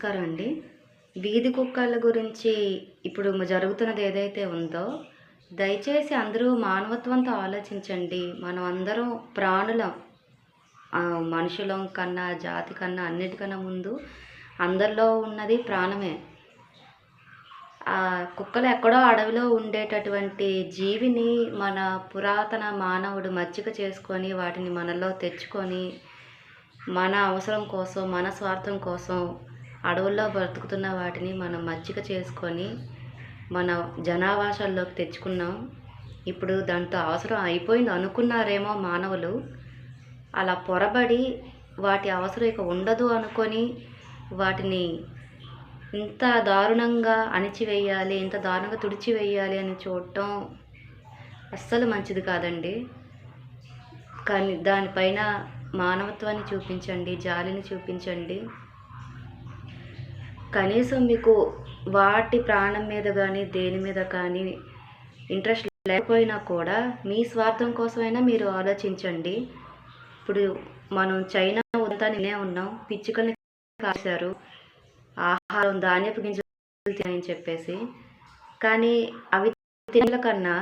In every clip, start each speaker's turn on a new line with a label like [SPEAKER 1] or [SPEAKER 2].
[SPEAKER 1] నమస్కారం అండి. వీధి కుక్కల గురించి ఇప్పుడు జరుగుతున్నది ఏదైతే ఉందో, దయచేసి అందరూ మానవత్వంతో ఆలోచించండి. మనం అందరం ప్రాణులం. మనుషులం కన్నా, జాతి కన్నా, అన్నిటికన్నా ముందు అందరిలో ఉన్నది ప్రాణమే. కుక్కలు ఎక్కడో అడవిలో ఉండేటటువంటి జీవిని మన పురాతన మానవుడు మచ్చిక చేసుకొని, వాటిని మనలో తెచ్చుకొని, మన అవసరం కోసం, మన స్వార్థం కోసం అడవుల్లో బ్రతుకుతున్న వాటిని మనం మచ్చిక చేసుకొని మన జనావాసాల్లోకి తెచ్చుకున్నాం. ఇప్పుడు దాంతో అవసరం అయిపోయింది అనుకున్నారేమో మానవులు. అలా పొరబడి వాటి అవసరం ఇక ఉండదు అనుకొని వాటిని ఇంత దారుణంగా అణిచివేయాలి, ఇంత దారుణంగా తుడిచివేయాలి అని చూడటం అస్సలు మంచిది కాదండి. కానీ దానిపైన మానవత్వాన్ని చూపించండి, జాలిని చూపించండి. కనీసం మీకు వాటి ప్రాణం మీద కానీ, దేని మీద కానీ ఇంట్రెస్ట్ లేకపోయినా కూడా మీ స్వార్థం కోసమైనా మీరు ఆలోచించండి. ఇప్పుడు మనం చైనా ఉదంతాన్ని ఉన్నాం, పిచ్చుకల్ని కాశారు, ఆహారం ధాన్యపు గింజలు తినని చెప్పేసి. కానీ అవి తినల కన్నా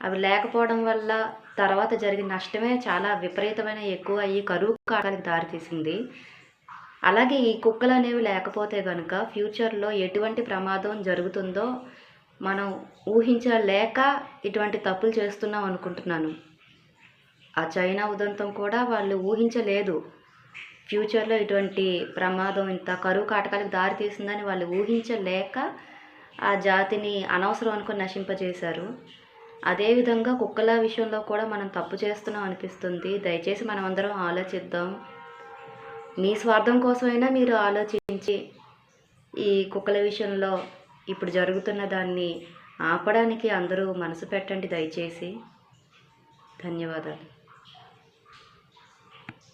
[SPEAKER 1] అవి లేకపోవడం వల్ల తర్వాత జరిగిన నష్టమే చాలా విపరీతమైన ఎక్కువ అయ్యి కరువు కాటానికి దారితీసింది. అలాగే ఈ కుక్కలు అనేవి లేకపోతే కనుక ఫ్యూచర్లో ఎటువంటి ప్రమాదం జరుగుతుందో మనం ఊహించలేక ఇటువంటి తప్పులు చేస్తున్నాం అనుకుంటున్నాను. ఆ చైనా ఉదంతం కూడా వాళ్ళు ఊహించలేదు. ఫ్యూచర్లో ఇటువంటి ప్రమాదం ఇంత కరువు కాటకాలకు దారితీసిందని వాళ్ళు ఊహించలేక ఆ జాతిని అనవసరం అనుకుని నశింపజేశారు. అదేవిధంగా కుక్కల విషయంలో కూడా మనం తప్పు చేస్తున్నాం అనిపిస్తుంది. దయచేసి మనం అందరం ఆలోచిద్దాం. మీ స్వార్థం కోసమైనా మీరు ఆలోచించి ఈ కుక్కల విషయంలో ఇప్పుడు జరుగుతున్న దాన్ని ఆపడానికి అందరూ మనసు పెట్టండి దయచేసి. ధన్యవాదాలు.